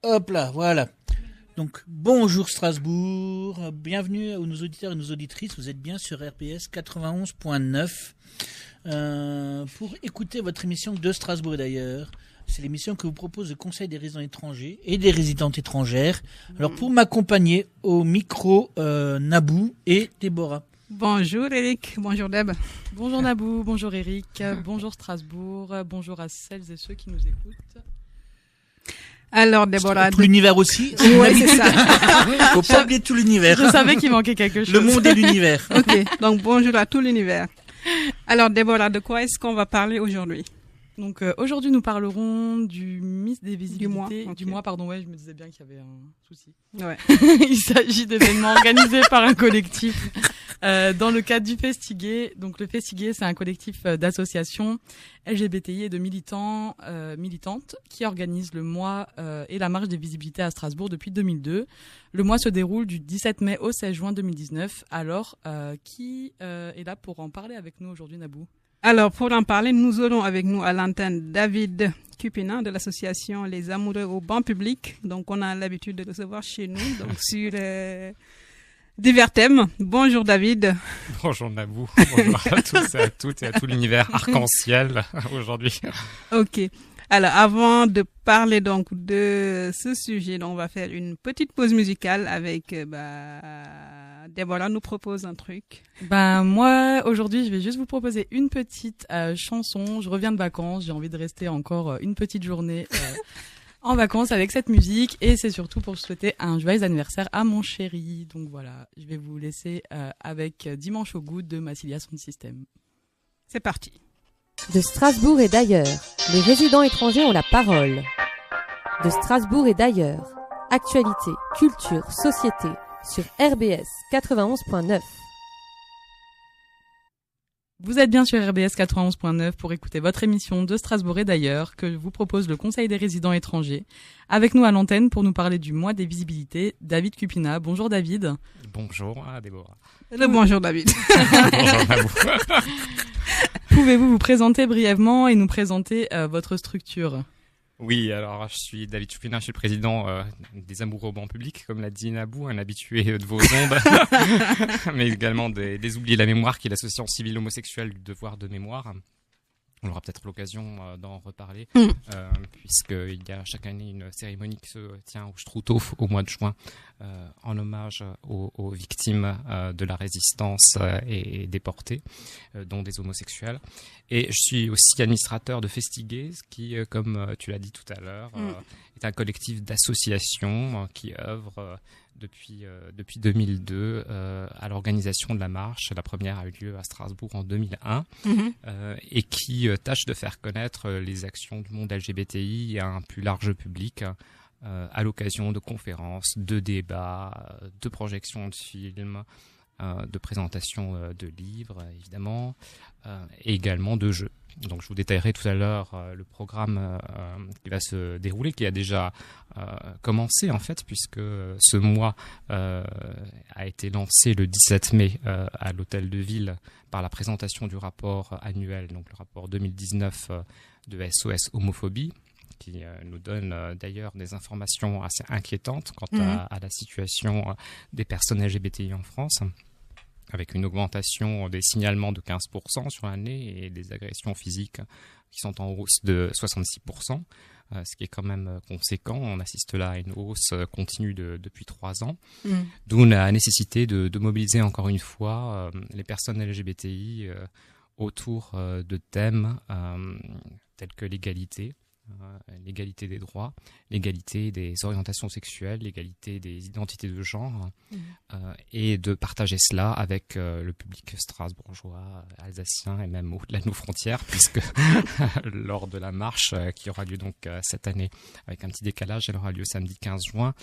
Hop là, voilà. Donc, bonjour Strasbourg, bienvenue à nos auditeurs et nos auditrices, vous êtes bien sur RPS 91.9 pour écouter votre émission de Strasbourg et d'ailleurs. C'est l'émission que vous propose le Conseil des résidents étrangers et des résidentes étrangères. Alors, pour m'accompagner au micro, Nabou et Déborah. Bonjour Eric, bonjour Deb. Bonjour Nabou, bonjour Eric, bonjour Strasbourg, bonjour à celles et ceux qui nous écoutent. Alors Déborah... Tout l'univers aussi. Oui, c'est ça. Faut pas oublier tout l'univers. Je savais qu'il manquait quelque chose. Le monde et l'univers. Ok, donc bonjour à tout l'univers. Alors Déborah, de quoi est-ce qu'on va parler aujourd'hui? Donc aujourd'hui nous parlerons du Miss des visibilités. Du mois, pardon, ouais, je me disais bien qu'il y avait un souci. Ouais. Il s'agit d'événements organisés par un collectif dans le cadre du Festigué. Donc le Festigué, c'est un collectif d'associations LGBTI et de militantes qui organisent le mois et la marche des visibilités à Strasbourg depuis 2002. Le mois se déroule du 17 mai au 16 juin 2019. Alors, qui est là pour en parler avec nous aujourd'hui, Nabou? Alors, pour en parler, nous aurons avec nous à l'antenne David Cupina de l'association Les Amoureux au banc public. Donc, on a l'habitude de recevoir chez nous, donc sur divers thèmes. Bonjour David. Bonjour Nabou. Bonjour à tous et à toutes et à tout l'univers arc-en-ciel aujourd'hui. Ok. Alors, avant de parler donc de ce sujet, donc on va faire une petite pause musicale avec Déborah nous propose un truc. Moi, aujourd'hui, je vais juste vous proposer une petite chanson. Je reviens de vacances, j'ai envie de rester encore une petite journée en vacances avec cette musique. Et c'est surtout pour souhaiter un joyeux anniversaire à mon chéri. Donc voilà, je vais vous laisser avec Dimanche au goût de Massilia Sound System. C'est parti. De Strasbourg et d'ailleurs, les résidents étrangers ont la parole. De Strasbourg et d'ailleurs, actualité, culture, société, sur RBS 91.9. Vous êtes bien sur RBS 91.9 pour écouter votre émission de Strasbourg et d'ailleurs que vous propose le Conseil des résidents étrangers. Avec nous à l'antenne pour nous parler du mois des visibilités, David Cupina. Bonjour David. Bonjour Déborah. Bonjour David. Bonjour Nabou. Pouvez-vous vous présenter brièvement et nous présenter votre structure ? Oui, alors je suis David Choupina, je suis le président des Amoureux au banc public, comme l'a dit Nabou, un habitué de vos ondes, mais également des Oubliés de la mémoire, qui est l'association civile homosexuelle du devoir de mémoire. On aura peut-être l'occasion d'en reparler, puisqu'il y a chaque année une cérémonie qui se tient au Schtroumpf au mois de juin, en hommage aux victimes de la résistance et déportées, dont des homosexuels. Et je suis aussi administrateur de Festigué, qui, comme tu l'as dit tout à l'heure, est un collectif d'associations qui œuvre depuis 2002 à l'organisation de la marche. La première a eu lieu à Strasbourg en 2001 et qui tâche de faire connaître les actions du monde LGBTI à un plus large public à l'occasion de conférences, de débats, de projections de films, de présentations de livres évidemment, et également de jeux. Donc je vous détaillerai tout à l'heure le programme qui va se dérouler, qui a déjà commencé en fait, puisque ce mois a été lancé le 17 mai à l'Hôtel de Ville par la présentation du rapport annuel, donc le rapport 2019 de SOS Homophobie, qui nous donne d'ailleurs des informations assez inquiétantes quant à la situation des personnes LGBTI en France, avec une augmentation des signalements de 15% sur l'année et des agressions physiques qui sont en hausse de 66%, ce qui est quand même conséquent. On assiste là à une hausse continue depuis 3 ans, d'où la nécessité de mobiliser encore une fois les personnes LGBTI autour de thèmes tels que l'égalité, l'égalité des droits, l'égalité des orientations sexuelles, l'égalité des identités de genre, et de partager cela avec le public strasbourgeois, alsacien et même au-delà de nos frontières, puisque lors de la marche qui aura lieu donc cette année, avec un petit décalage, elle aura lieu samedi 15 juin,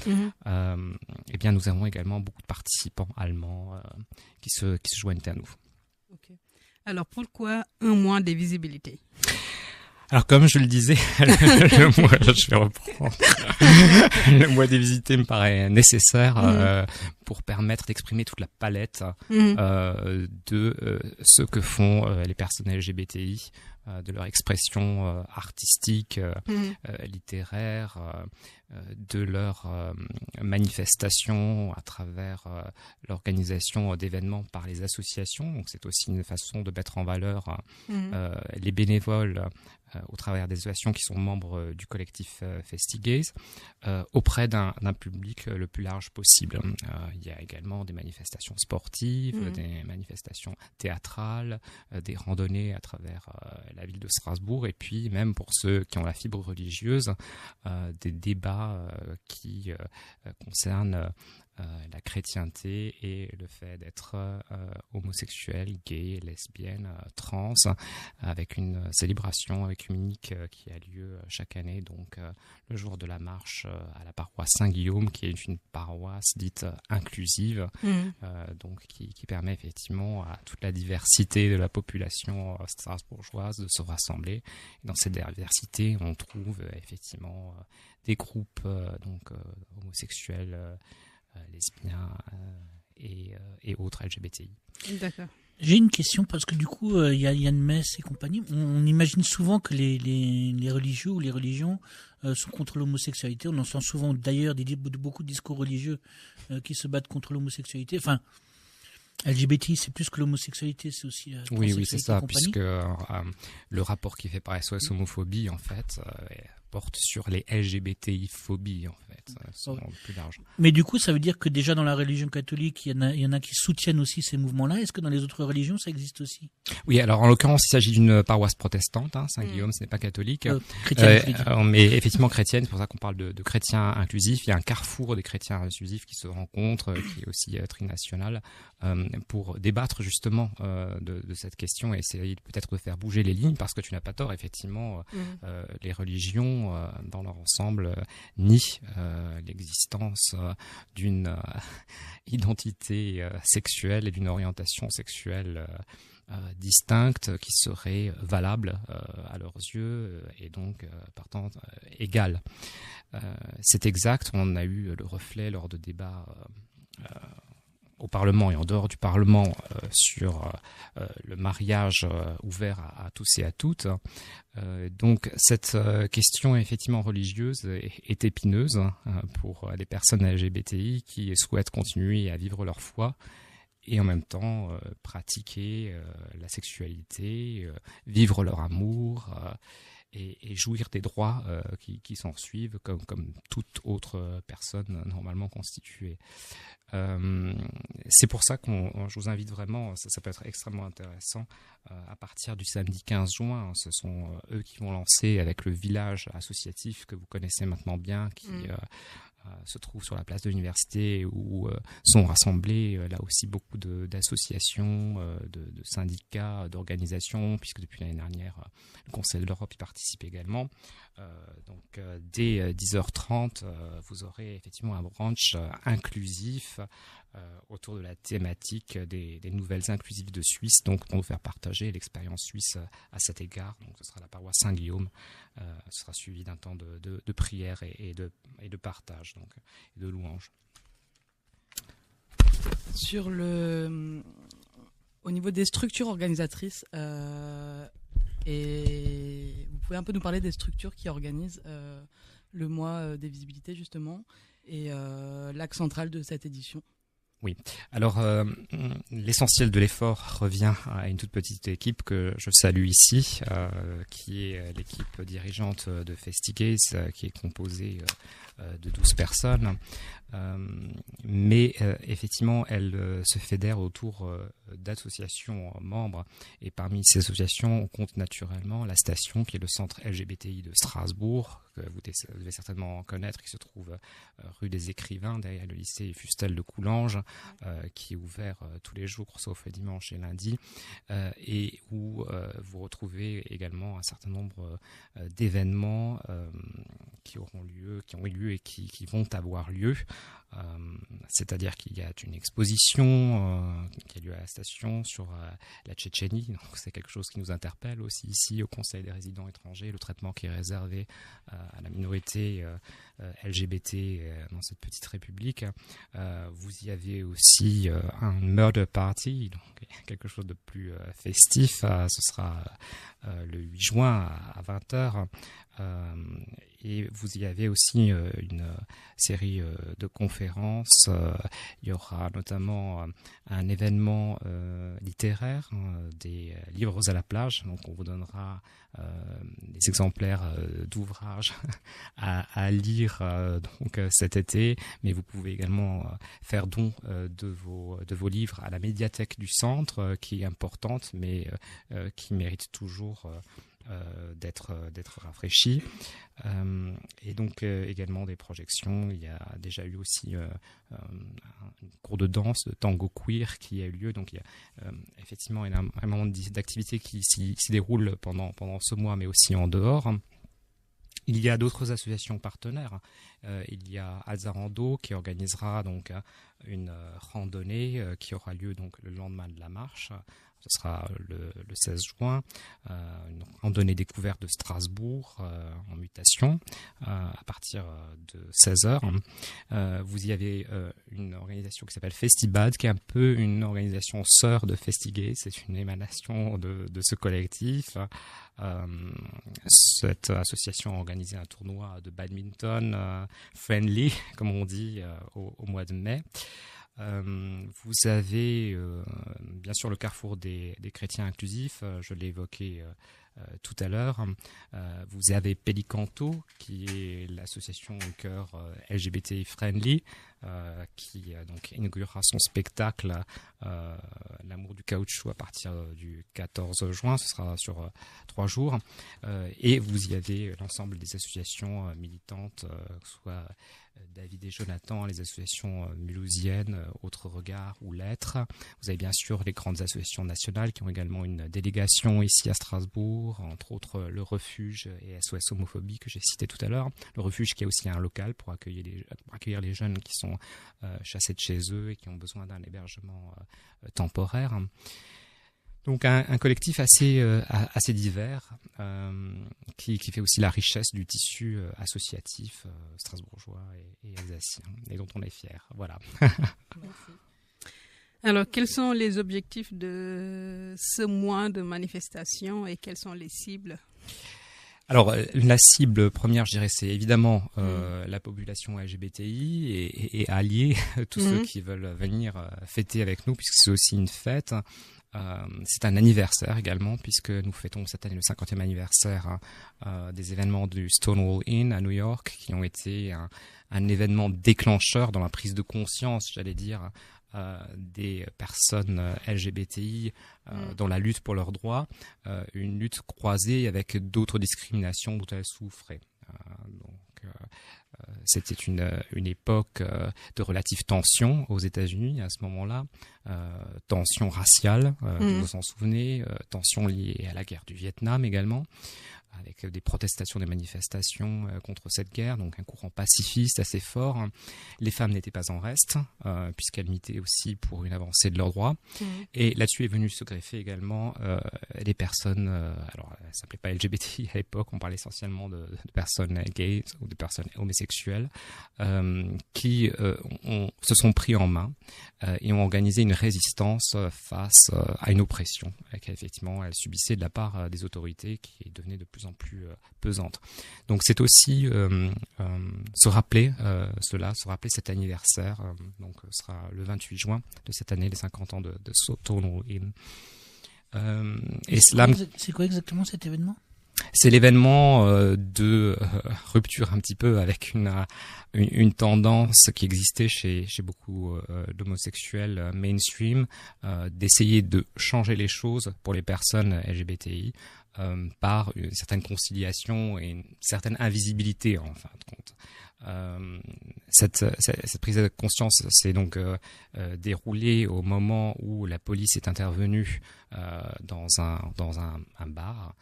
eh bien nous avons également beaucoup de participants allemands qui se joignent à nous. Okay. Alors pourquoi un mois de visibilité ? Alors comme je le disais, le mois, je vais reprendre. Le mois des visités me paraît nécessaire pour permettre d'exprimer toute la palette de ce que font les personnes LGBTI de leur expression artistique, littéraire, de leur manifestation à travers l'organisation d'événements par les associations. Donc c'est aussi une façon de mettre en valeur les bénévoles au travers des associations qui sont membres du collectif FestiGaze auprès d'un public le plus large possible. Il y a également des manifestations sportives, des manifestations théâtrales, des randonnées à travers la ville de Strasbourg, et puis même pour ceux qui ont la fibre religieuse, des débats qui concernent la chrétienté et le fait d'être homosexuel, gay, lesbienne, trans, avec une célébration œcuménique qui a lieu chaque année, donc le jour de la marche à la paroisse Saint-Guillaume, qui est une paroisse dite inclusive, donc qui permet effectivement à toute la diversité de la population strasbourgeoise de se rassembler. Et dans cette diversité, on trouve effectivement des groupes homosexuels, lesbiens et autres LGBTI. D'accord. J'ai une question parce que du coup, il y a une messe et compagnie. On imagine souvent que les religieux ou les religions sont contre l'homosexualité. On entend souvent d'ailleurs beaucoup de discours religieux qui se battent contre l'homosexualité. Enfin, LGBTI, c'est plus que l'homosexualité, c'est aussi oui, c'est ça, puisque le rapport qui fait par SOS Homophobie, en fait, porte sur les LGBTI-phobies, en fait, plus large. Mais du coup, ça veut dire que déjà dans la religion catholique, il y en a qui soutiennent aussi ces mouvements-là. Est-ce que dans les autres religions, ça existe aussi? Oui, alors en l'occurrence, il s'agit d'une paroisse protestante, Saint-Guillaume, ce n'est pas catholique. Chrétienne, mais effectivement chrétienne, c'est pour ça qu'on parle de chrétiens inclusifs. Il y a un carrefour des chrétiens inclusifs qui se rencontrent, qui est aussi trinational, pour débattre justement de cette question et essayer peut-être de faire bouger les lignes, parce que tu n'as pas tort, effectivement, les religions dans leur ensemble nient l'existence d'une identité sexuelle et d'une orientation sexuelle distincte qui serait valable à leurs yeux et donc partant égale. C'est exact, on a eu le reflet lors de débats au Parlement et en dehors du Parlement sur le mariage ouvert à tous et à toutes. Donc cette question effectivement religieuse est épineuse pour les personnes LGBTI qui souhaitent continuer à vivre leur foi et en même temps pratiquer la sexualité, vivre leur amour et jouir des droits qui s'en suivent comme toute autre personne normalement constituée. C'est pour ça je vous invite vraiment, ça peut être extrêmement intéressant, à partir du samedi 15 juin, ce sont eux qui vont lancer avec le village associatif que vous connaissez maintenant bien, qui se trouve sur la place de l'université où sont rassemblés là aussi beaucoup d'associations, de syndicats, d'organisations, puisque depuis l'année dernière, le Conseil de l'Europe y participe également. Donc dès 10h30, vous aurez effectivement un brunch inclusif autour de la thématique des nouvelles inclusives de Suisse, donc pour nous faire partager l'expérience suisse à cet égard. Donc ce sera la paroisse Saint-Guillaume, ce sera suivi d'un temps de prière et de partage, donc, et de louange. Au niveau des structures organisatrices, et vous pouvez un peu nous parler des structures qui organisent le mois des visibilités justement et l'axe central de cette édition. Oui, alors l'essentiel de l'effort revient à une toute petite équipe que je salue ici, qui est l'équipe dirigeante de FestiGaze, qui est composée de 12 personnes. Mais effectivement, elle se fédère autour d'associations membres. Et parmi ces associations, on compte naturellement la station, qui est le centre LGBTI de Strasbourg, que vous devez certainement connaître, qui se trouve rue des Écrivains, derrière le lycée Fustel de Coulanges, qui est ouvert tous les jours, sauf dimanche et lundi, et où vous retrouvez également un certain nombre d'événements qui auront lieu, qui ont eu lieu et qui vont avoir lieu. C'est-à-dire qu'il y a une exposition qui a lieu à la station sur la Tchétchénie. Donc c'est quelque chose qui nous interpelle aussi ici au Conseil des résidents étrangers, le traitement qui est réservé à la minorité LGBT dans cette petite république. Vous y avez aussi un murder party, donc quelque chose de plus festif. Ce sera le 8 juin à 20h. Et vous y avez aussi une série de conférences. Il y aura notamment un événement littéraire, des livres à la plage. Donc on vous donnera des exemplaires d'ouvrages à lire donc cet été, mais vous pouvez également faire don de vos livres à la médiathèque du centre, qui est importante, mais qui mérite toujours d'être rafraîchi, et donc également des projections. Il y a déjà eu aussi un cours de danse, de tango queer qui a eu lieu. Donc il y a effectivement énormément d'activités qui s'y déroulent pendant ce mois, mais aussi en dehors. Il y a d'autres associations partenaires. Il y a Alzarando qui organisera donc une randonnée qui aura lieu donc le lendemain de la marche. Ce sera le 16 juin, une randonnée découverte de Strasbourg en mutation à partir de 16h. Vous y avez une organisation qui s'appelle Festibad, qui est un peu une organisation sœur de Festigay. C'est une émanation de ce collectif. Cette association a organisé un tournoi de badminton friendly, comme on dit, au mois de mai. Vous avez bien sûr le carrefour des chrétiens inclusifs, je l'ai évoqué tout à l'heure. Vous avez Pelicanto, qui est l'association au cœur LGBT friendly, qui donc inaugurera son spectacle L'amour du caoutchouc à partir du 14 juin. Ce sera sur 3 jours. Et vous y avez l'ensemble des associations militantes, soit David et Jonathan, les associations mulhousiennes, Autres Regards ou Lettres. Vous avez bien sûr les grandes associations nationales qui ont également une délégation ici à Strasbourg, entre autres le Refuge et SOS Homophobie que j'ai cité tout à l'heure. Le Refuge qui a aussi un local pour accueillir les jeunes qui sont chassés de chez eux et qui ont besoin d'un hébergement temporaire. Donc un collectif assez divers qui fait aussi la richesse du tissu associatif strasbourgeois et alsacien, et dont on est fier. Voilà. Merci. Alors, quels sont les objectifs de ce mois de manifestation et quelles sont les cibles ? Alors, la cible première, je dirais, c'est évidemment la population LGBTI et alliés, tous ceux qui veulent venir fêter avec nous, puisque c'est aussi une fête. C'est un anniversaire également, puisque nous fêtons cette année le 50e anniversaire des événements du Stonewall Inn à New York, qui ont été un événement déclencheur dans la prise de conscience, j'allais dire, des personnes LGBTI dans la lutte pour leurs droits, une lutte croisée avec d'autres discriminations dont elles souffraient. C'était une époque de relative tension aux États-Unis à ce moment-là, tension raciale, vous vous en souvenez, tension liée à la guerre du Vietnam également, avec des protestations, des manifestations contre cette guerre, donc un courant pacifiste assez fort. Les femmes n'étaient pas en reste, puisqu'elles militaient aussi pour une avancée de leurs droits. Et là-dessus est venu se greffer également les personnes, alors elles ne s'appelaient pas LGBTI à l'époque, on parlait essentiellement de personnes gays ou de personnes homosexuelles, qui se sont pris en main et ont organisé une résistance face à une oppression qu'effectivement elles subissaient de la part des autorités, qui devenait de plus en plus pesante. Donc c'est aussi se rappeler cet anniversaire, donc ce sera le 28 juin de cette année, les 50 ans de Stonewall Inn. C'est quoi exactement cet événement ? C'est l'événement de rupture un petit peu avec une tendance qui existait chez beaucoup d'homosexuels mainstream, d'essayer de changer les choses pour les personnes LGBTI par une certaine conciliation et une certaine invisibilité en fin de compte. Cette prise de conscience s'est donc déroulée au moment où la police est intervenue dans un bar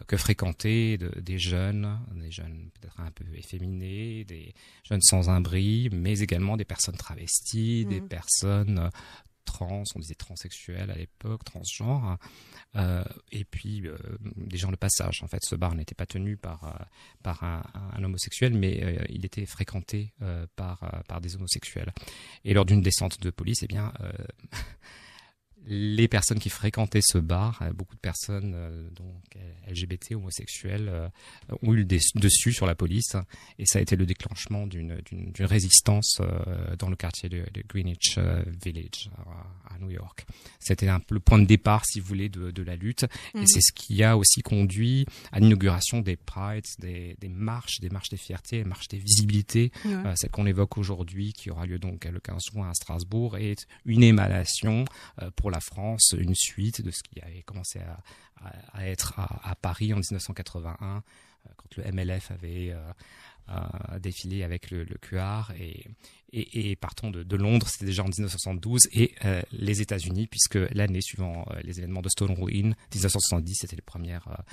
que fréquentaient des jeunes peut-être un peu efféminés, des jeunes sans un bris, mais également des personnes travesties, des personnes trans, on disait transsexuels à l'époque, transgenres, et puis des gens de passage. En fait, ce bar n'était pas tenu par un homosexuel, mais il était fréquenté par des homosexuels. Et lors d'une descente de police, les personnes qui fréquentaient ce bar, beaucoup de personnes donc LGBT, homosexuelles, ont eu le dessus sur la police, et ça a été le déclenchement d'une résistance dans le quartier de Greenwich Village à New York. C'était un peu le point de départ, si vous voulez, de la lutte, et c'est ce qui a aussi conduit à l'inauguration des Prides, des marches des fiertés, des marches des visibilités, celle qu'on évoque aujourd'hui, qui aura lieu donc le 15 juin à Strasbourg, est une émanation pour la France, une suite de ce qui avait commencé à être à Paris en 1981, quand le MLF avait défilé avec le QR, et partant de Londres, c'était déjà en 1972, et les États-Unis, puisque l'année suivant les événements de Stonewall Inn, 1970, c'était les premières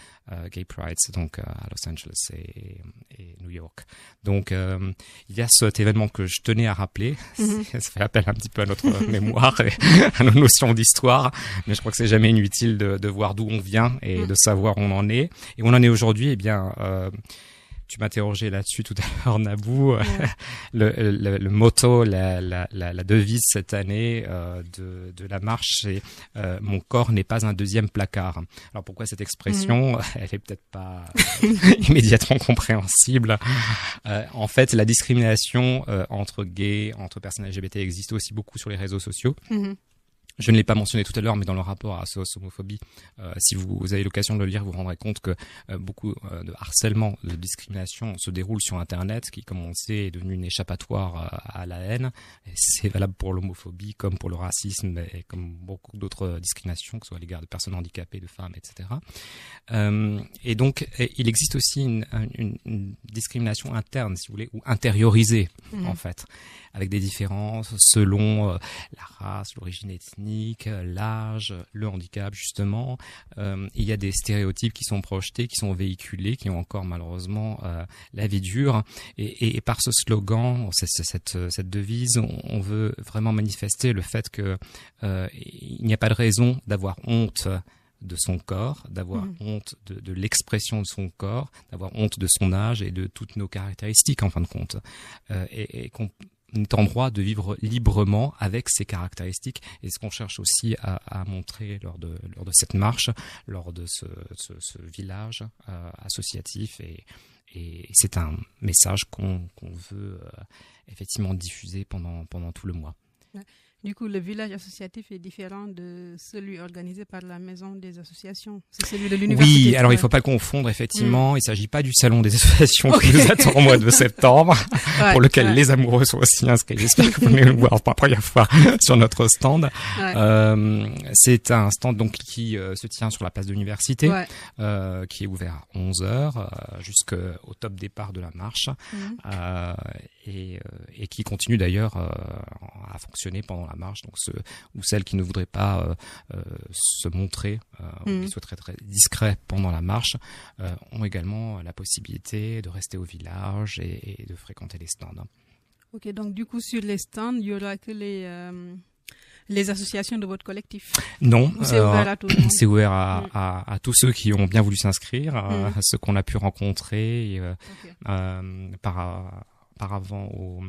Gay Prides, donc à Los Angeles et New York. Donc il y a cet événement que je tenais à rappeler. Ça fait appel un petit peu à notre mémoire et à nos notions d'histoire, mais je crois que c'est jamais inutile de voir d'où on vient et de savoir où on en est. Et où on en est aujourd'hui, tu m'interrogeais là-dessus tout à l'heure, Nabou. Le motto, la devise cette année de la marche, c'est mon corps n'est pas un deuxième placard. Alors pourquoi cette expression? Elle est peut-être pas immédiatement compréhensible. En fait, la discrimination entre gays, entre personnes LGBT existe aussi beaucoup sur les réseaux sociaux. Je ne l'ai pas mentionné tout à l'heure, mais dans le rapport à SOS Homophobie, si vous avez l'occasion de le lire, vous vous rendrez compte que beaucoup de harcèlement, de discrimination se déroule sur Internet, qui, comme on le sait, est devenu une échappatoire à la haine. Et c'est valable pour l'homophobie, comme pour le racisme, et comme beaucoup d'autres discriminations, que ce soit à l'égard de personnes handicapées, de femmes, etc. Et donc, il existe aussi une discrimination interne, si vous voulez, ou intériorisée, en fait, avec des différences selon la race, l'origine ethnique, l'âge, le handicap, justement. Il y a des stéréotypes qui sont projetés, qui sont véhiculés, qui ont encore malheureusement la vie dure. Et par ce slogan, cette devise, on veut vraiment manifester le fait que il n'y a pas de raison d'avoir honte de son corps, d'avoir honte de l'expression de son corps, d'avoir honte de son âge et de toutes nos caractéristiques, en fin de compte. Et qu'on est en droit de vivre librement avec ces caractéristiques, et ce qu'on cherche aussi à montrer lors de cette marche, lors de ce village associatif, et c'est un message qu'on veut effectivement diffuser pendant tout le mois. Du coup, le village associatif est différent de celui organisé par la maison des associations. C'est celui de l'université. Oui, alors il ne faut pas le confondre, effectivement. Il ne s'agit pas du salon des associations qui nous attend au mois de septembre, pour lequel les amoureux sont aussi inscrits. J'espère que vous venez nous voir pour la première fois sur notre stand. C'est un stand donc qui se tient sur la place de l'université, qui est ouvert à 11h jusqu'au top départ de la marche, et qui continue d'ailleurs à fonctionner pendant la marche. Donc ceux ou celles qui ne voudraient pas se montrer, ou qui souhaiteraient être très discrets pendant la marche, ont également la possibilité de rester au village et de fréquenter les stands. Ok, donc du coup sur les stands, il y aura que les associations de votre collectif? Non, c'est ouvert à tout le monde. C'est ouvert à tous ceux qui ont bien voulu s'inscrire, à ceux qu'on a pu rencontrer par avant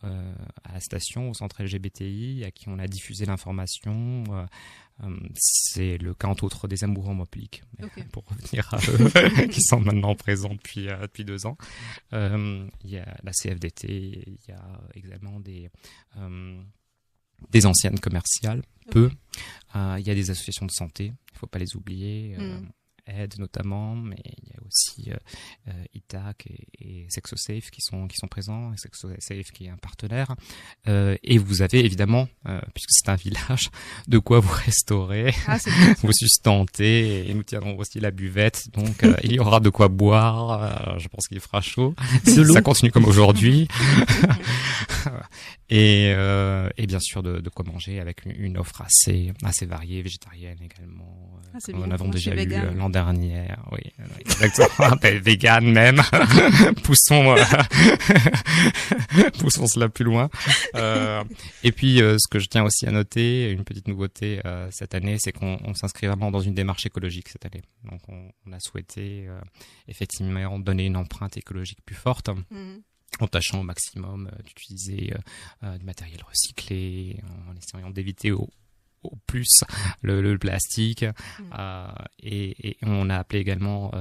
à la station, au centre LGBTI, à qui on a diffusé l'information. C'est le cas entre autres des amoureux homophobes, pour revenir à eux, qui sont maintenant présents depuis 2 ans. Il y a la CFDT, il y a également des anciennes commerciales, il y a des associations de santé, il ne faut pas les oublier, Aide notamment, mais il y a aussi Itac et SexoSafe qui sont présents, SexoSafe qui est un partenaire. Et vous avez évidemment, puisque c'est un village, de quoi vous restaurer, vous sustenter, et nous tiendrons aussi la buvette. Donc il y aura de quoi boire. Je pense qu'il fera chaud. Si ça continue comme aujourd'hui. Et bien sûr de quoi manger avec une offre assez variée, végétarienne également. Comme nous avons déjà eu l'an dernier. Oui, exactement. Vegan même. Poussons cela plus loin. Et puis ce que je tiens aussi à noter, une petite nouveauté cette année, c'est qu'on s'inscrit vraiment dans une démarche écologique cette année. Donc on a souhaité effectivement donner une empreinte écologique plus forte. En tâchant au maximum d'utiliser du matériel recyclé, en essayant d'éviter au plus le plastique. Et on a appelé également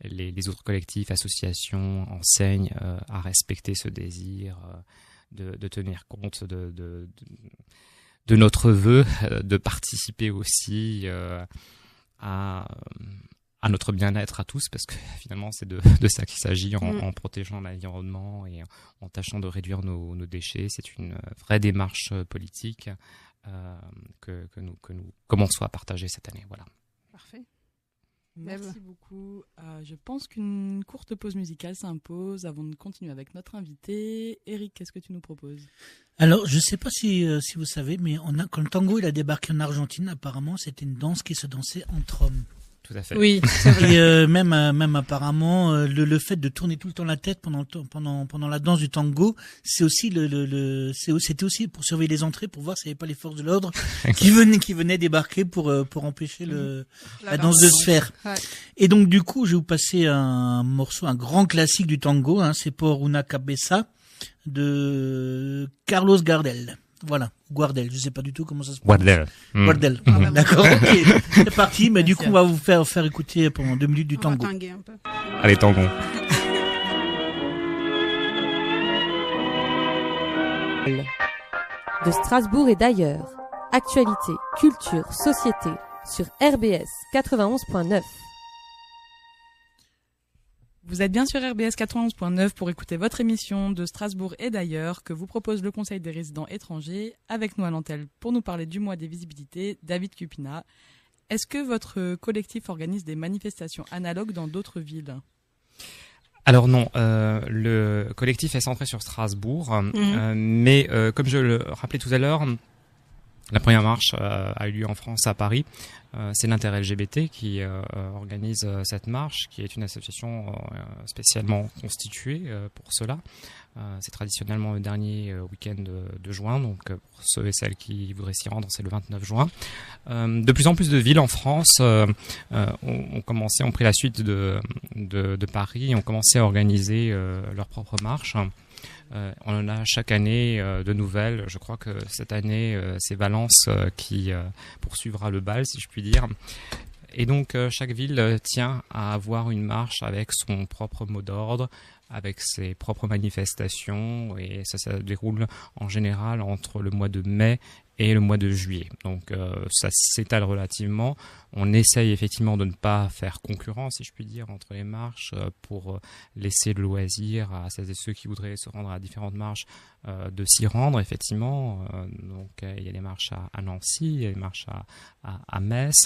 les autres collectifs, associations, enseignes à respecter ce désir de tenir compte de notre vœu, de participer aussi à notre bien-être à tous, parce que finalement c'est de ça qu'il s'agit en protégeant l'environnement et en tâchant de réduire nos déchets. C'est une vraie démarche politique que nous commençons à partager cette année. Voilà. Parfait. Merci beaucoup. Je pense qu'une courte pause musicale s'impose avant de continuer avec notre invité. Eric, qu'est-ce que tu nous proposes ? Alors, je ne sais pas si vous savez, mais quand le tango il a débarqué en Argentine, apparemment c'était une danse qui se dansait entre hommes. Tout à fait. Oui, c'est vrai. Et même apparemment le fait de tourner tout le temps la tête pendant la danse du tango, c'est aussi c'était aussi pour surveiller les entrées, pour voir s'il n'y avait pas les forces de l'ordre qui venaient débarquer pour empêcher la danse de se faire. Ouais. Et donc du coup, je vais vous passer un morceau, un grand classique du tango, c'est Por una cabeza de Carlos Gardel. Voilà, Guardel, je sais pas du tout comment ça se prononce. Guardel. D'accord, ok. C'est parti, mais du coup, on va vous faire écouter pendant 2 minutes du tango. On va tanguer un peu. Allez, tango. De Strasbourg et d'ailleurs. Actualité, culture, société sur RBS 91.9. Vous êtes bien sur RBS 91.9 pour écouter votre émission de Strasbourg et d'ailleurs que vous propose le Conseil des résidents étrangers. Avec nous à l'antenne pour nous parler du mois des visibilités, David Cupina. Est-ce que votre collectif organise des manifestations analogues dans d'autres villes ? Alors non, le collectif est centré sur Strasbourg, mais comme je le rappelais tout à l'heure, la première marche a eu lieu en France à Paris. C'est l'Inter-LGBT qui organise cette marche, qui est une association spécialement constituée pour cela. C'est traditionnellement le dernier week-end de juin, donc pour ceux et celles qui voudraient s'y rendre, c'est le 29 juin. De plus en plus de villes en France ont pris la suite de Paris et ont commencé à organiser leur propre marche. On en a chaque année de nouvelles. Je crois que cette année, c'est Valence qui poursuivra le bal, si je puis dire. Et donc, chaque ville tient à avoir une marche avec son propre mot d'ordre, avec ses propres manifestations, et ça se déroule en général entre le mois de mai et le mois de juillet. Donc ça s'étale relativement. On essaye effectivement de ne pas faire concurrence, si je puis dire, entre les marches pour laisser le loisir à celles et ceux qui voudraient se rendre à différentes marches de s'y rendre, effectivement. Donc il y a des marches à Nancy, il y a des marches à Metz.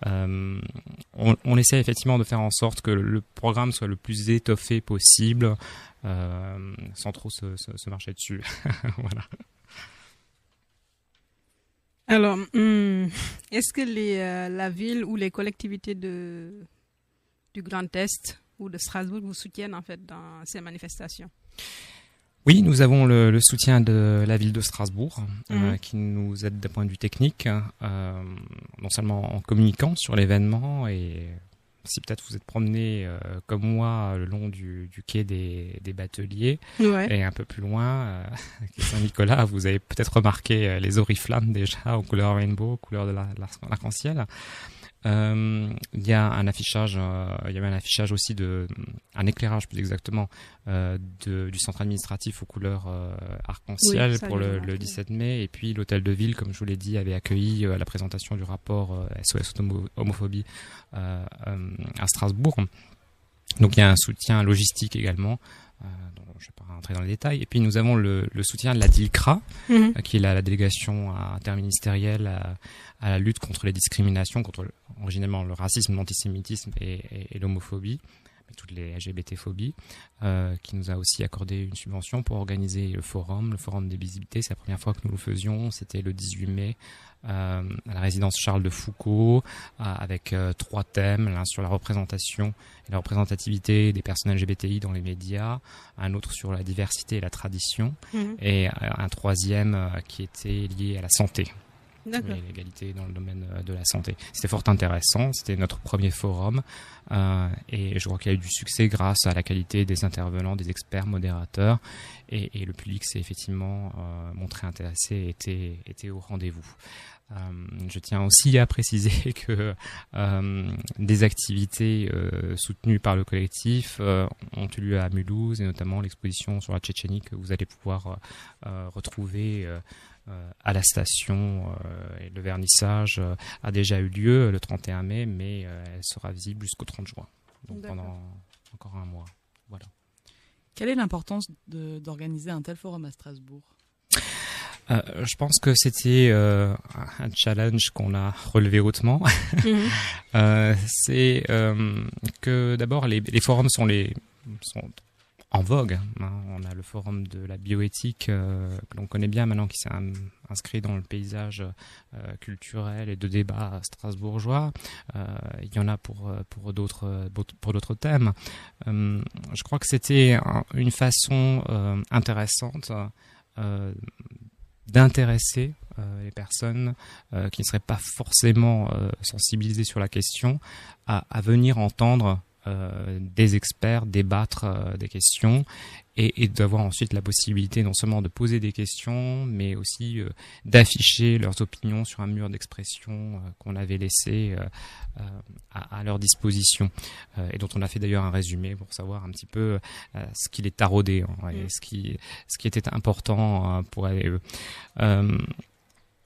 On essaie effectivement de faire en sorte que le programme soit le plus étoffé possible, sans trop se marcher dessus. Voilà. Alors, est-ce que la ville ou les collectivités du Grand Est ou de Strasbourg vous soutiennent en fait dans ces manifestations ? Oui, nous avons le soutien de la ville de Strasbourg qui nous aide d'un point de vue technique, non seulement en communiquant sur l'événement et si peut-être vous êtes promené comme moi le long du quai des Bateliers et un peu plus loin, Saint-Nicolas, vous avez peut-être remarqué les oriflammes déjà aux couleurs rainbow, aux couleurs de l'arc-en-ciel. Il y a un affichage, il y avait un affichage aussi un éclairage plus exactement du centre administratif aux couleurs arc-en-ciel pour le 17 mai, et puis l'hôtel de ville, comme je vous l'ai dit, avait accueilli la présentation du rapport SOS homophobie à Strasbourg. Donc il y a un soutien logistique également, dont je ne vais pas rentrer dans les détails. Et puis nous avons le soutien de la DILCRA, qui est la délégation interministérielle à la lutte contre les discriminations, contre originellement le racisme, l'antisémitisme et l'homophobie, mais toutes les LGBT-phobies, qui nous a aussi accordé une subvention pour organiser le forum des visibilités. C'est la première fois que nous le faisions, c'était le 18 mai. À la résidence Charles de Foucault, avec 3 thèmes, l'un sur la représentation et la représentativité des personnes LGBTI dans les médias, un autre sur la diversité et la tradition, et un 3e qui était lié à la santé. D'accord. Et l'égalité dans le domaine de la santé. C'était fort intéressant, c'était notre premier forum, et je crois qu'il y a eu du succès grâce à la qualité des intervenants, des experts, modérateurs, et le public s'est effectivement montré intéressé et était au rendez-vous. Je tiens aussi à préciser que des activités soutenues par le collectif ont eu lieu à Mulhouse, et notamment l'exposition sur la Tchétchénie que vous allez pouvoir retrouver à la station, et le vernissage a déjà eu lieu le 31 mai, mais elle sera visible jusqu'au 30 juin, donc pendant encore un mois. Voilà. Quelle est l'importance d'organiser un tel forum à Strasbourg ? Je pense que c'était un challenge qu'on a relevé hautement. C'est que d'abord les forums sont en vogue. On a le forum de la bioéthique que l'on connaît bien maintenant, qui s'est inscrit dans le paysage culturel et de débat strasbourgeois. Il y en a pour d'autres thèmes. Je crois que c'était une façon intéressante d'intéresser les personnes qui ne seraient pas forcément sensibilisées sur la question à venir entendre des experts débattre des questions, et d'avoir ensuite la possibilité non seulement de poser des questions, mais aussi d'afficher leurs opinions sur un mur d'expression qu'on avait laissé à leur disposition, et dont on a fait d'ailleurs un résumé pour savoir un petit peu ce qui les taraudait, et ce qui était important pour eux.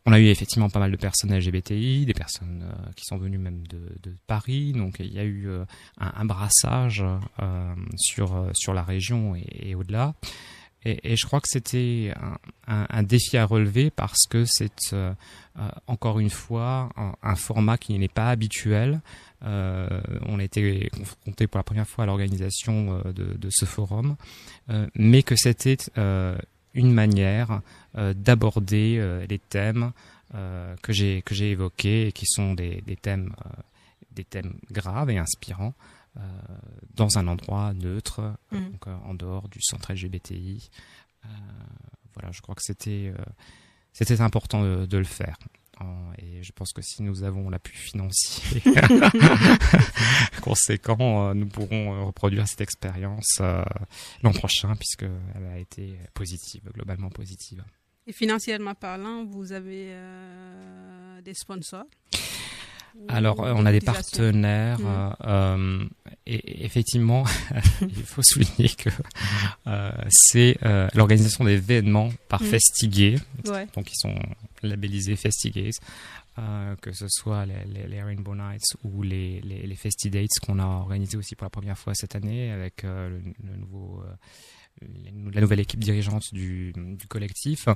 On a eu effectivement pas mal de personnes LGBTI, des personnes qui sont venues même de Paris. Donc il y a eu un brassage sur la région et au-delà. Et je crois que c'était un défi à relever, parce que c'est encore une fois un format qui n'est pas habituel. On a été confronté pour la première fois à l'organisation de ce forum, mais que c'était une manière d'aborder les thèmes que j'ai évoqués, et qui sont des thèmes graves et inspirants, dans un endroit neutre, donc en dehors du centre LGBTI. Voilà, je crois que c'était important de le faire. Et je pense que si nous avons l'appui financier conséquent, nous pourrons reproduire cette expérience l'an prochain, puisqu'elle a été positive, globalement positive. Et financièrement parlant, vous avez des sponsors? Alors, on a des partenaires, et effectivement, il faut souligner que c'est l'organisation d'événements par Festigué, donc ils sont labellisés Festigays, que ce soit les Rainbow Nights ou les Festidates qu'on a organisés aussi pour la première fois cette année, avec la nouvelle équipe dirigeante du collectif,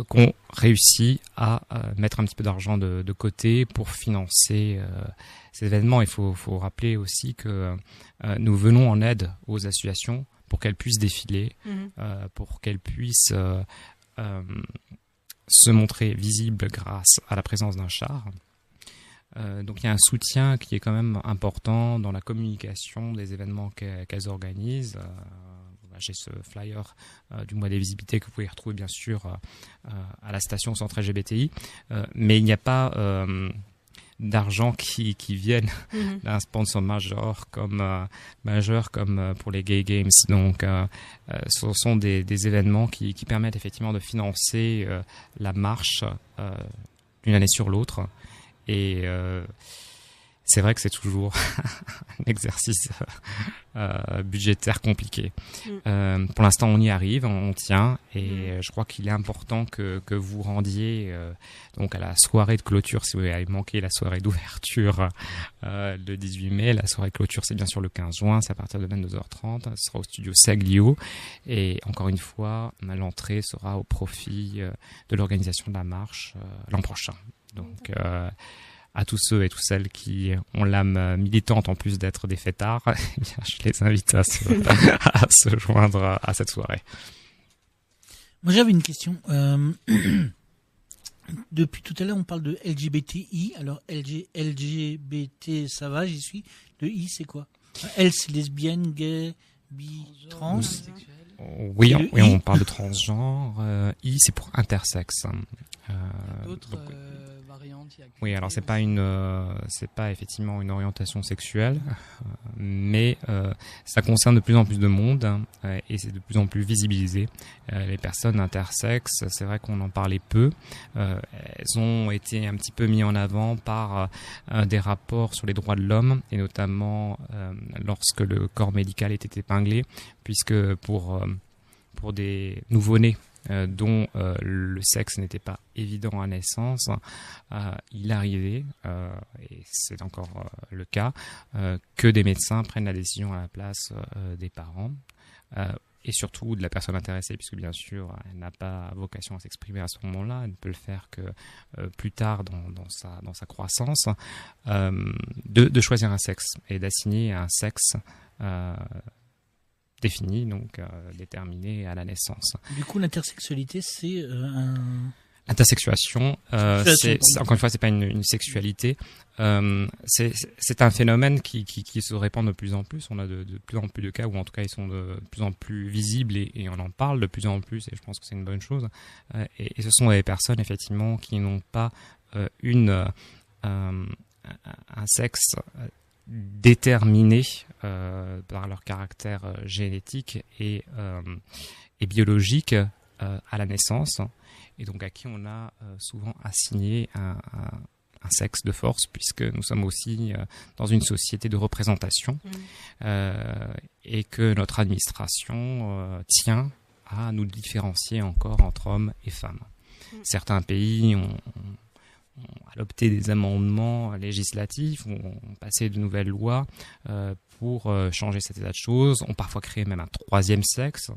qu'on réussit à mettre un petit peu d'argent de côté pour financer ces événements. Il faut rappeler aussi que nous venons en aide aux associations pour qu'elles puissent défiler, pour qu'elles puissent se montrer visibles grâce à la présence d'un char. Donc il y a un soutien qui est quand même important dans la communication des événements qu'elles organisent. J'ai ce flyer du mois des visibilités que vous pouvez retrouver bien sûr à la station Centre LGBTI, mais il n'y a pas d'argent qui viennent d'un sponsor majeur comme pour les Gay Games. Donc ce sont des événements qui permettent effectivement de financer la marche d'une année sur l'autre, et c'est vrai que c'est toujours un exercice budgétaire compliqué. Pour l'instant, on y arrive, on tient, et je crois qu'il est important que vous rendiez donc à la soirée de clôture, si vous avez manqué la soirée d'ouverture le 18 mai. La soirée de clôture, c'est bien sûr le 15 juin, c'est à partir de 22h30. Ce sera au studio Saglio, et encore une fois, l'entrée sera au profit de l'organisation de la marche l'an prochain. Donc, à tous ceux et toutes celles qui ont l'âme militante en plus d'être des fêtards, eh bien, je les invite à se joindre à cette soirée. Moi, j'avais une question. Depuis tout à l'heure, on parle de LGBTI. Alors, LGBT, ça va, j'y suis. Le I, c'est quoi? L, c'est lesbienne, gay, bi, trans. Oui, on parle de transgenre. I, c'est pour intersexe. D'autres variantes. Oui, alors c'est pas effectivement une orientation sexuelle, mais ça concerne de plus en plus de monde, et c'est de plus en plus visibilisé. Les personnes intersexes, c'est vrai qu'on en parlait peu. Elles ont été un petit peu mises en avant par des rapports sur les droits de l'homme, et notamment lorsque le corps médical était épinglé, puisque pour des nouveau-nés dont le sexe n'était pas évident à naissance, il arrivait, et c'est encore le cas, que des médecins prennent la décision à la place des parents, et surtout de la personne intéressée, puisque bien sûr elle n'a pas vocation à s'exprimer à ce moment-là, elle ne peut le faire que plus tard dans sa croissance, de choisir un sexe et d'assigner un sexe défini, donc déterminé à la naissance. Du coup, l'intersexualité, c'est L'intersexuation, encore une fois, c'est pas une sexualité. C'est un phénomène qui se répand de plus en plus. On a de plus en plus de cas, ou en tout cas, ils sont de plus en plus visibles, et on en parle de plus en plus, et je pense que c'est une bonne chose. Et ce sont des personnes, effectivement, qui n'ont pas un sexe déterminés par leur caractère génétique et biologique à la naissance, et donc à qui on a souvent assigné un sexe de force, puisque nous sommes aussi dans une société de représentation, et que notre administration tient à nous différencier encore entre hommes et femmes. Certains pays ont adopté des amendements législatifs, ont passé de nouvelles lois pour changer cet état de choses, ont parfois créé même un troisième sexe,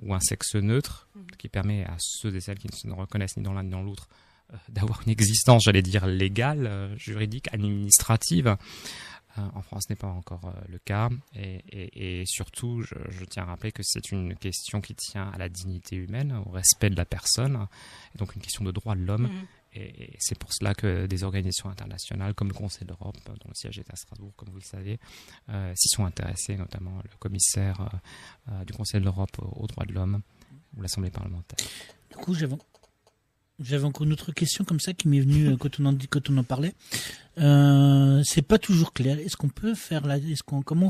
ou un sexe neutre, qui permet à ceux et celles qui ne se reconnaissent ni dans l'un ni dans l'autre d'avoir une existence, j'allais dire, légale, juridique, administrative. En France, ce n'est pas encore le cas, et surtout, je tiens à rappeler que c'est une question qui tient à la dignité humaine, au respect de la personne, et donc une question de droit de l'homme. Et c'est pour cela que des organisations internationales comme le Conseil de l'Europe, dont le siège est à Strasbourg, comme vous le savez, s'y sont intéressés, notamment le commissaire du Conseil de l'Europe aux droits de l'homme, ou l'Assemblée parlementaire. Du coup, j'avais encore une autre question comme ça qui m'est venue quand on en parlait. C'est pas toujours clair. Est-ce qu'on peut faire comment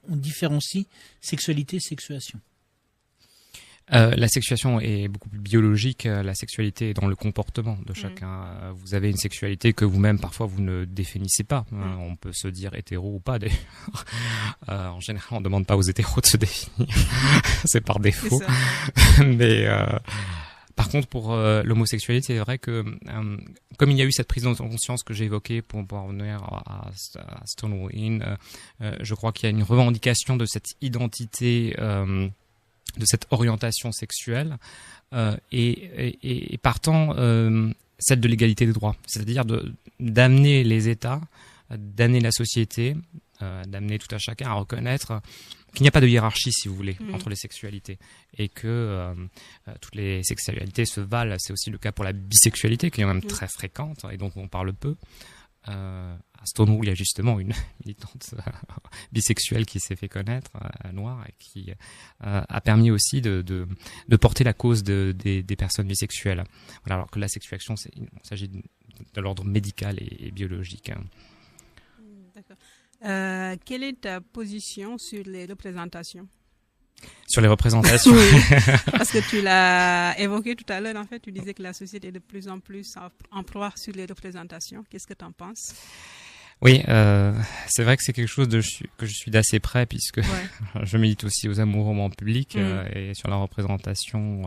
on différencie sexualité et sexuation? La sexuation est beaucoup plus biologique. La sexualité est dans le comportement de chacun. Vous avez une sexualité que vous-même, parfois, vous ne définissez pas. On peut se dire hétéro ou pas, d'ailleurs. En général, on ne demande pas aux hétéros de se définir. C'est par défaut. Mais par contre, pour l'homosexualité, c'est vrai que comme il y a eu cette prise de conscience que j'ai évoquée pour revenir à Stonewall Inn, je crois qu'il y a une revendication de cette identité, de cette orientation sexuelle, et partant celle de l'égalité des droits, c'est-à-dire d'amener les États, d'amener la société, d'amener tout à chacun à reconnaître qu'il n'y a pas de hiérarchie, si vous voulez, entre les sexualités, et que toutes les sexualités se valent. C'est aussi le cas pour la bisexualité, qui est même très fréquente et dont on parle peu. À Stonewall, il y a justement une militante bisexuelle qui s'est fait connaître, noire, et qui a permis aussi de porter la cause des personnes bisexuelles. Voilà, alors que la sexuation, il s'agit de l'ordre médical et biologique. D'accord. Quelle est ta position sur les représentations? Sur les représentations. Oui, parce que tu l'as évoqué tout à l'heure, en fait, tu disais que la société est de plus en plus en proie sur les représentations. Qu'est-ce que tu en penses? Oui, c'est vrai que c'est quelque chose que je suis d'assez près puisque je milite aussi aux amoureux en public et sur la représentation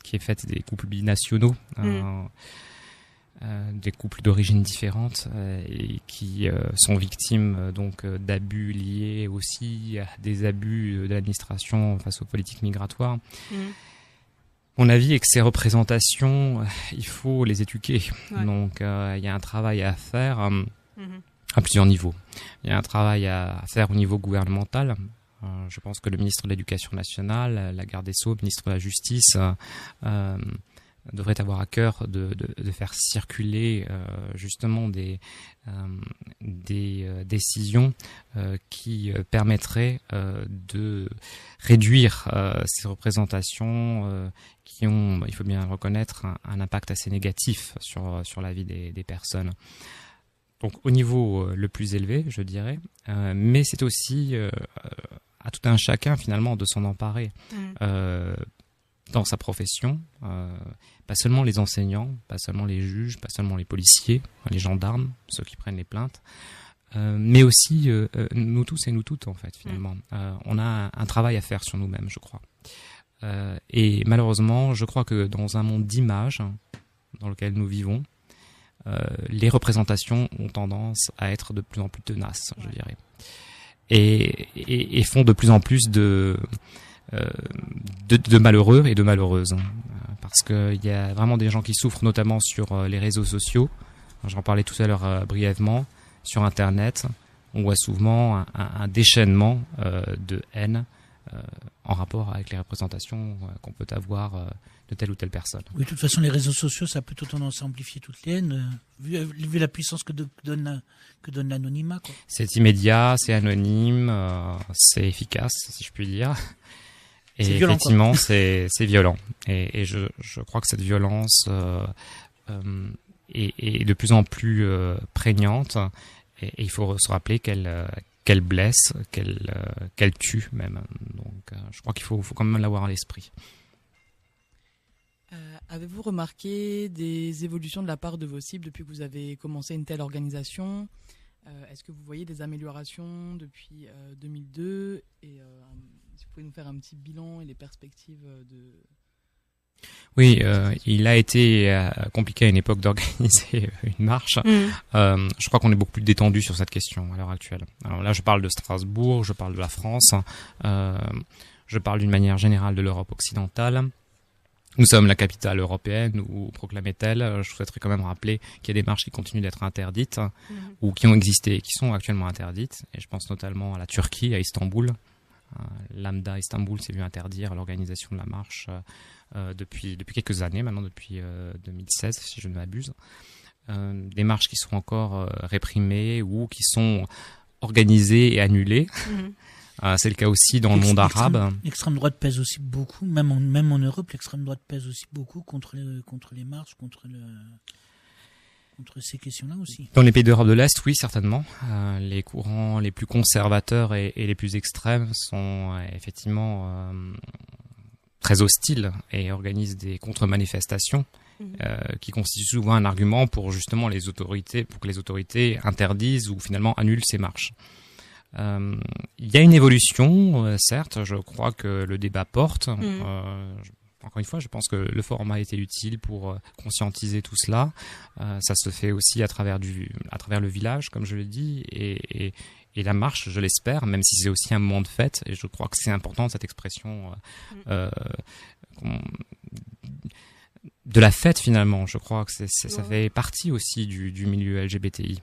qui est faite des couples binationaux, des couples d'origines différentes et qui sont victimes donc d'abus liés aussi à des abus de l'administration face aux politiques migratoires. Mon avis est que ces représentations, il faut les éduquer. Donc, il y a un travail à faire à plusieurs niveaux. Il y a un travail à faire au niveau gouvernemental. Je pense que le ministre de l'Éducation nationale, la garde des Sceaux, le ministre de la Justice devrait avoir à cœur de faire circuler justement des décisions qui permettraient de réduire ces représentations qui ont, il faut bien le reconnaître, un impact assez négatif sur la vie des personnes. Donc au niveau le plus élevé, je dirais, mais c'est aussi à tout un chacun finalement de s'en emparer dans sa profession, pas seulement les enseignants, pas seulement les juges, pas seulement les policiers, les gendarmes, ceux qui prennent les plaintes, mais aussi nous tous et nous toutes en fait finalement. On a un travail à faire sur nous-mêmes, je crois. Et malheureusement, je crois que dans un monde d'images dans lequel nous vivons, les représentations ont tendance à être de plus en plus tenaces, je dirais, et font de plus en plus de malheureux et de malheureuses, parce qu'il y a vraiment des gens qui souffrent, notamment sur les réseaux sociaux. J'en parlais tout à l'heure brièvement. Sur Internet, on voit souvent un déchaînement de haine en rapport avec les représentations qu'on peut avoir de telle ou telle personne. Oui, de toute façon, les réseaux sociaux, ça a plutôt tendance à amplifier toutes les haines, vu la puissance que donne l'anonymat, quoi. C'est immédiat, c'est anonyme, c'est efficace, si je puis dire. Et c'est violent, effectivement, c'est violent. Et je crois que cette violence est de plus en plus prégnante. Et il faut se rappeler qu'elle blesse, qu'elle tue même. Donc, je crois qu'il faut quand même l'avoir à l'esprit. Avez-vous remarqué des évolutions de la part de vos cibles depuis que vous avez commencé une telle organisation ? Est-ce que vous voyez des améliorations depuis 2002 ? Et si vous pouvez nous faire un petit bilan et les perspectives de... Oui, il a été compliqué à une époque d'organiser une marche. Je crois qu'on est beaucoup plus détendu sur cette question à l'heure actuelle. Alors là, je parle de Strasbourg, je parle de la France, je parle d'une manière générale de l'Europe occidentale. Nous sommes la capitale européenne, ou proclamait-elle. Je souhaiterais quand même rappeler qu'il y a des marches qui continuent d'être interdites, ou qui ont existé et qui sont actuellement interdites. Et je pense notamment à la Turquie, à Istanbul. Lambda Istanbul s'est vu interdire l'organisation de la marche depuis quelques années, maintenant depuis 2016, si je ne m'abuse. Des marches qui sont encore réprimées ou qui sont organisées et annulées. C'est le cas aussi dans le monde arabe. L'extrême droite pèse aussi beaucoup, même en Europe, l'extrême droite pèse aussi beaucoup contre les marches, contre ces questions-là aussi. Dans les pays d'Europe de l'Est, oui, certainement. Les courants les plus conservateurs et les plus extrêmes sont effectivement très hostiles et organisent des contre-manifestations qui constituent souvent un argument pour justement pour que les autorités interdisent ou finalement annulent ces marches. Il y a une évolution, certes, je crois que le débat porte. Encore une fois, je pense que le forum a été utile pour conscientiser tout cela. Ça se fait aussi à travers le village, comme je l'ai dit, et la marche, je l'espère, même si c'est aussi un moment de fête. Et je crois que c'est important, cette expression de la fête, finalement. Je crois que ça fait partie aussi du milieu LGBTI.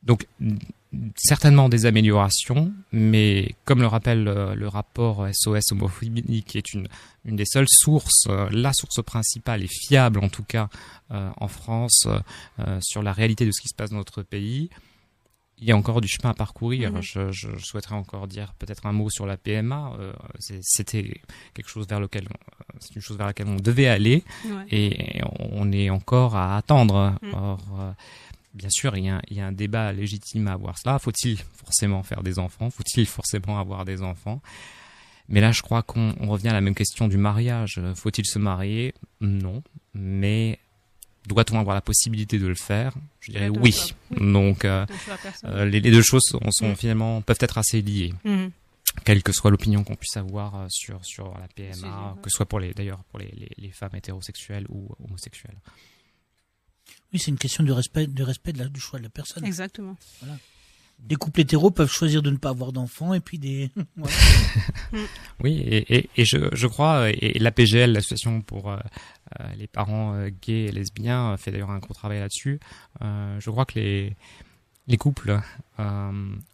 Donc, certainement des améliorations, mais comme le rappelle le rapport SOS Homophobie, qui est une des seules sources, la source principale et fiable en tout cas en France sur la réalité de ce qui se passe dans notre pays, il y a encore du chemin à parcourir. Je souhaiterais encore dire peut-être un mot sur la PMA. C'était quelque chose c'est une chose vers laquelle on devait aller, et on est encore à attendre. Or, bien sûr, il y a un débat légitime à avoir cela. Faut-il forcément faire des enfants ? Faut-il forcément avoir des enfants ? Mais là, je crois qu'on revient à la même question du mariage. Faut-il se marier ? Non. Mais Doit-on avoir la possibilité de le faire? Je dirais De oui. choix, oui. Donc, De choix personnel. les deux choses finalement peuvent être assez liées, Mhm. quelle que soit l'opinion qu'on puisse avoir sur la PMA, C'est- que ce soit pour les femmes hétérosexuelles ou homosexuelles. Oui, c'est une question de respect du choix de la personne. Exactement. Des couples hétéros peuvent choisir de ne pas avoir d'enfants et puis des... Voilà. Oui, et je crois, et la PGL, l'association pour les parents gays et lesbiens, fait d'ailleurs un gros travail là-dessus. Je crois que les couples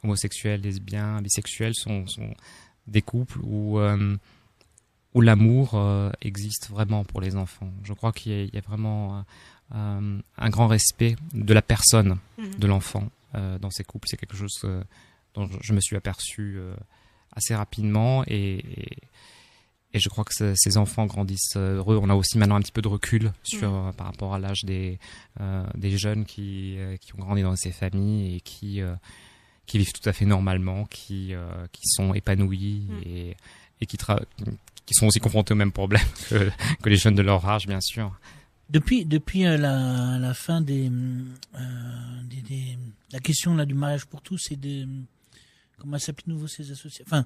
homosexuels, lesbiens, bisexuels sont des couples où l'amour existe vraiment pour les enfants. Je crois qu'il y a vraiment un grand respect de la personne, de l'enfant dans ces couples. C'est quelque chose dont je me suis aperçu assez rapidement et je crois que ces enfants grandissent heureux. On a aussi maintenant un petit peu de recul par rapport à l'âge des jeunes qui ont grandi dans ces familles et qui vivent tout à fait normalement, qui sont épanouis et qui sont aussi confrontés aux mêmes problèmes que les jeunes de leur âge, bien sûr. Depuis la fin la question là du mariage pour tous et comment s'appellent nouveau ces associations, enfin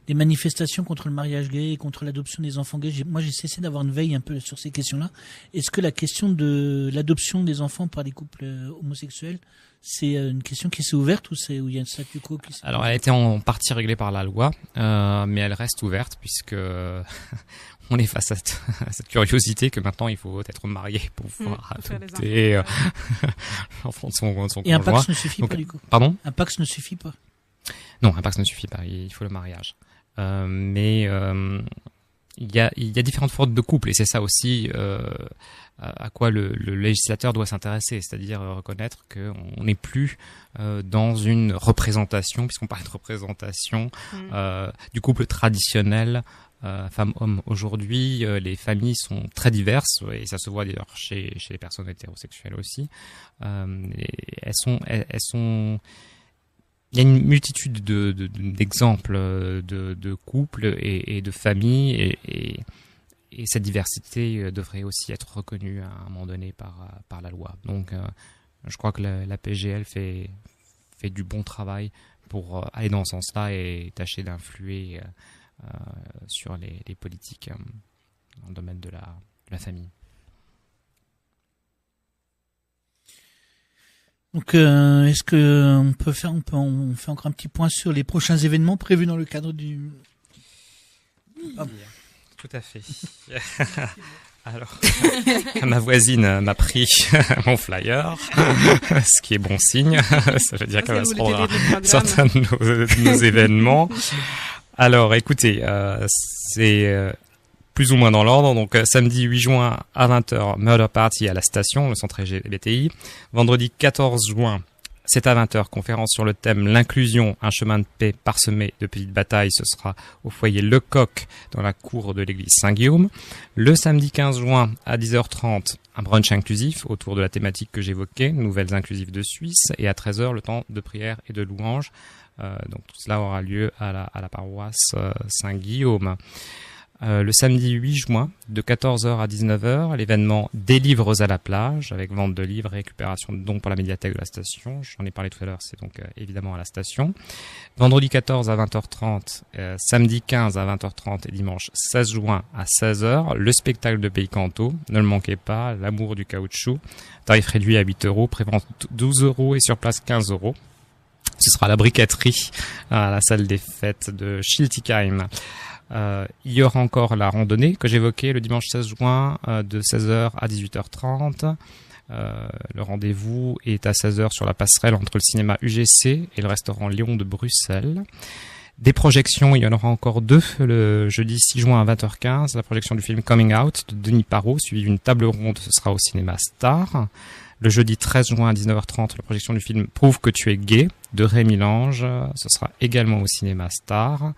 des manifestations contre le mariage gay et contre l'adoption des enfants gays. Moi j'ai cessé d'avoir une veille un peu sur ces questions-là. Est-ce que la question de l'adoption des enfants par les couples homosexuels, c'est une question qui s'est ouverte ou il y a un statu quo qui s'est... Alors elle a été en partie réglée par la loi, mais elle reste ouverte puisque on est face à cette curiosité que maintenant il faut être marié pour pouvoir adopter l'enfant de son conjoint. Et un Pacs ne suffit pas du coup. Pardon ? Un Pacs ne suffit pas. Non, un Pacs ne suffit pas, il faut le mariage. Mais il y a différentes formes de couple et c'est ça aussi à quoi le législateur doit s'intéresser, c'est-à-dire reconnaître qu'on n'est plus dans une représentation, puisqu'on parle de représentation du couple traditionnel femmes-hommes. Aujourd'hui, les familles sont très diverses et ça se voit d'ailleurs chez les personnes hétérosexuelles aussi. Elles sont il y a une multitude d'exemples de couples et de familles et cette diversité devrait aussi être reconnue à un moment donné par la loi. Donc, je crois que la PGL fait du bon travail pour aller dans ce sens-là et tâcher d'influer sur les politiques dans le domaine de la famille. Donc, est-ce que on fait encore un petit point sur les prochains événements prévus dans le cadre du... Ah. Tout à fait. Alors, ma voisine m'a pris mon flyer, ce qui est bon signe. Ça veut dire qu'elle va se rendre à certains de nos événements. Alors, écoutez, c'est plus ou moins dans l'ordre. Donc, samedi 8 juin à 20h, Murder Party à la station, le centre LGBTI. Vendredi 14 juin, c'est à 20h, conférence sur le thème l'inclusion, un chemin de paix parsemé de petites batailles. Ce sera au foyer Le Coq dans la cour de l'église Saint-Guillaume. Le samedi 15 juin à 10h30, un brunch inclusif autour de la thématique que j'évoquais, nouvelles inclusives de Suisse. Et à 13h, le temps de prière et de louange. Donc tout cela aura lieu à la paroisse Saint-Guillaume. Le samedi 8 juin, de 14h à 19h, l'événement Des livres à la plage, avec vente de livres et récupération de dons pour la médiathèque de la station. J'en ai parlé tout à l'heure, c'est donc évidemment à la station. Vendredi 14 à 20h30, samedi 15 à 20h30 et dimanche 16 juin à 16h, le spectacle de Pays Canto. Ne le manquez pas, l'amour du caoutchouc. Tarif réduit à 8 €, prévente 12 € et sur place 15 €. Ce sera à la briqueterie, à la salle des fêtes de Schiltigheim. Il y aura encore la randonnée que j'évoquais le dimanche 16 juin de 16h à 18h30. Le rendez-vous est à 16h sur la passerelle entre le cinéma UGC et le restaurant Lion de Bruxelles. Des projections, il y en aura encore 2. Le jeudi 6 juin à 20h15, la projection du film Coming Out de Denis Parot, suivi d'une table ronde, ce sera au cinéma Star. Le jeudi 13 juin à 19h30, la projection du film Prouve que tu es gay de Rémi Lange, ce sera également au cinéma Star.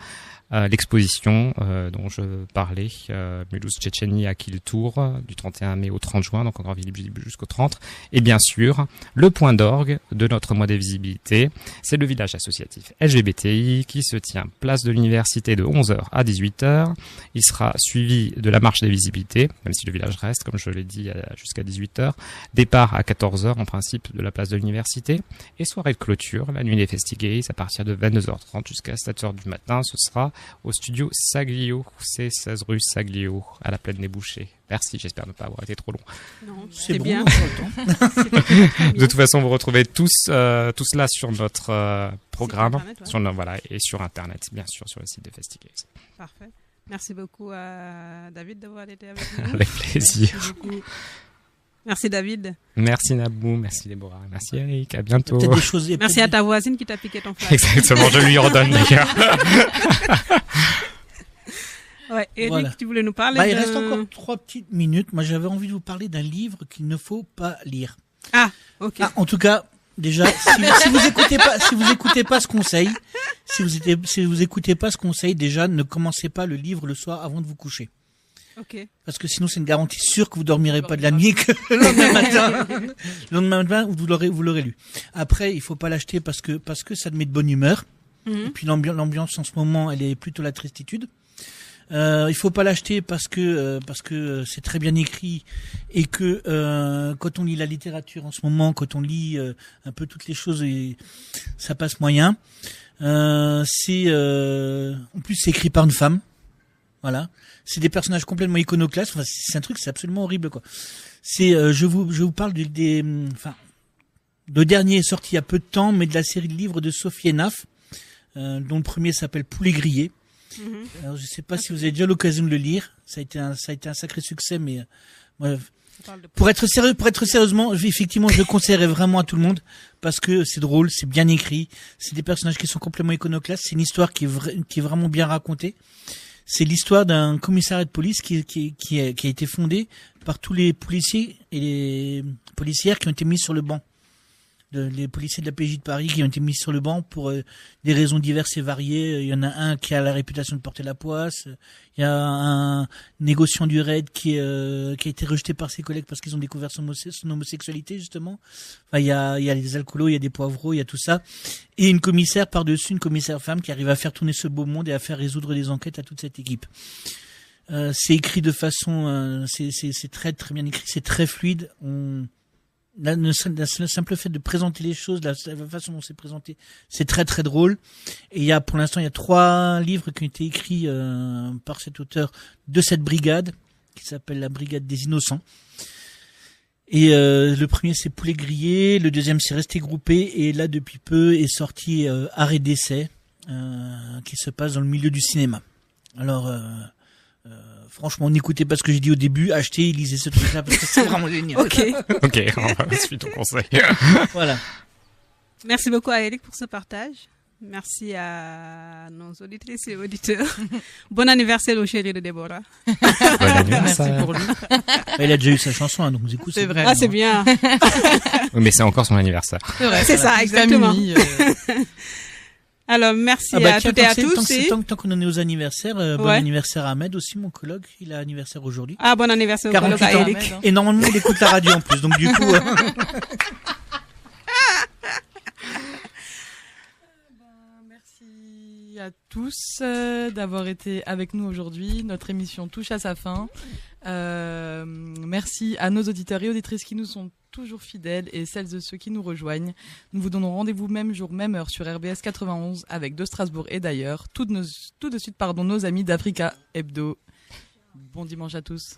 l'exposition dont je parlais, Mulhouse Tchétchénie à Kiel-Tour, du 31 mai au 30 juin, donc encore visible jusqu'au 30. Et bien sûr, le point d'orgue de notre mois des visibilités, c'est le village associatif LGBTI qui se tient place de l'université de 11h à 18h. Il sera suivi de la marche des visibilités, même si le village reste, comme je l'ai dit, jusqu'à 18h. Départ à 14h en principe de la place de l'université. Et soirée de clôture, la nuit des Festigays, à partir de 22h30 jusqu'à 7h du matin. Ce sera au studio Saglio, c'est 16 rue Saglio, à la Plaine des Bouchers. Merci, j'espère ne pas avoir été trop long. Non, C'est bon, bien. on a le temps. De toute façon, vous retrouvez tout cela sur notre programme, Internet, ouais. voilà, et sur Internet, bien sûr, sur le site de Festigays. Parfait. Merci beaucoup à David d'avoir été avec nous. Avec plaisir. Merci beaucoup. Merci David. Merci Nabou, merci Déborah, merci Eric, à bientôt. Peut-être des choses. Merci à ta voisine qui t'a piqué ton flash. Exactement, je lui redonne d'ailleurs. Ouais, Eric, Voilà. tu voulais nous parler Bah, il de... reste encore 3 petites minutes. Moi, j'avais envie de vous parler d'un livre qu'il ne faut pas lire. Ah, ok. Ah, en tout cas, déjà, si vous écoutez pas ce conseil, si vous écoutez pas ce conseil, déjà, ne commencez pas le livre le soir avant de vous coucher. Ok. Parce que sinon, c'est une garantie sûre que vous dormirez pas de la nuit, que le lendemain matin, vous l'aurez lu. Après, il faut pas l'acheter parce que ça te met de bonne humeur. Et puis l'ambiance en ce moment, elle est plutôt la tristitude. Il faut pas l'acheter parce que c'est très bien écrit et que quand on lit la littérature en ce moment, quand on lit un peu toutes les choses, ça passe moyen. En plus c'est écrit par une femme. Voilà, c'est des personnages complètement iconoclastes. Enfin, c'est un truc, c'est absolument horrible quoi. Je vous parle le dernier est sorti il y a peu de temps, mais de la série de livres de Sophie Enaf, dont le premier s'appelle Poulet grillé. Alors, je sais pas si vous avez déjà l'occasion de le lire. Ça a été un sacré succès, mais ouais. Pour être sérieusement, effectivement, je le conseillerais vraiment à tout le monde parce que c'est drôle, c'est bien écrit, c'est des personnages qui sont complètement iconoclastes, c'est une histoire qui est vraiment bien racontée. C'est l'histoire d'un commissariat de police qui a été fondé par tous les policiers et les policières qui ont été mis sur le banc. Les policiers de la PJ de Paris qui ont été mis sur le banc pour des raisons diverses et variées. Il y en a un qui a la réputation de porter la poisse. Il y a un négociant du raid qui a été rejeté par ses collègues parce qu'ils ont découvert son homosexualité justement. Enfin, il y a des alcoolos, il y a des poivreaux, il y a tout ça. Et une commissaire par-dessus, une commissaire femme qui arrive à faire tourner ce beau monde et à faire résoudre des enquêtes à toute cette équipe. C'est écrit de façon, c'est très très bien écrit, c'est très fluide. Le simple fait de présenter les choses, la façon dont c'est présenté, c'est très très drôle. Et pour l'instant, il y a 3 livres qui ont été écrits par cet auteur de cette brigade, qui s'appelle la Brigade des Innocents. Et le premier, c'est Poulet grillé, le deuxième, c'est Rester groupé, et là, depuis peu, est sorti Arrêt d'essai, qui se passe dans le milieu du cinéma. Alors... franchement, n'écoutez pas ce que j'ai dit au début, achetez, lisez ce truc-là parce que c'est vraiment génial. Ok. Ok, on va suivre ton conseil. Voilà. Merci beaucoup à Eric pour ce partage. Merci à nos auditrices et auditeurs. Bon anniversaire au chéri de Déborah. Bon Merci anniversaire. pour lui. Il a déjà eu sa chanson, hein, donc du coup, C'est vrai. Ah, c'est bien. Oui, mais c'est encore son anniversaire. C'est vrai. C'est ça, Une exactement. famille, Alors, merci Ah bah à tiens, toutes et à tous. tant qu'on en est aux anniversaires, bon Ouais. anniversaire à Ahmed aussi, mon colloque, il a anniversaire aujourd'hui. Ah, bon anniversaire au 48 colloque à ans. Eric. Ahmed, hein. Et normalement, il écoute la radio en plus, donc du coup... Merci à tous d'avoir été avec nous aujourd'hui. Notre émission touche à sa fin. Merci à nos auditeurs et auditrices qui nous sont toujours fidèles et celles et ceux qui nous rejoignent. Nous vous donnons rendez-vous même jour, même heure sur RBS 91 avec de Strasbourg et d'ailleurs. Tout de suite, nos amis d'Africa Hebdo. Bon dimanche à tous.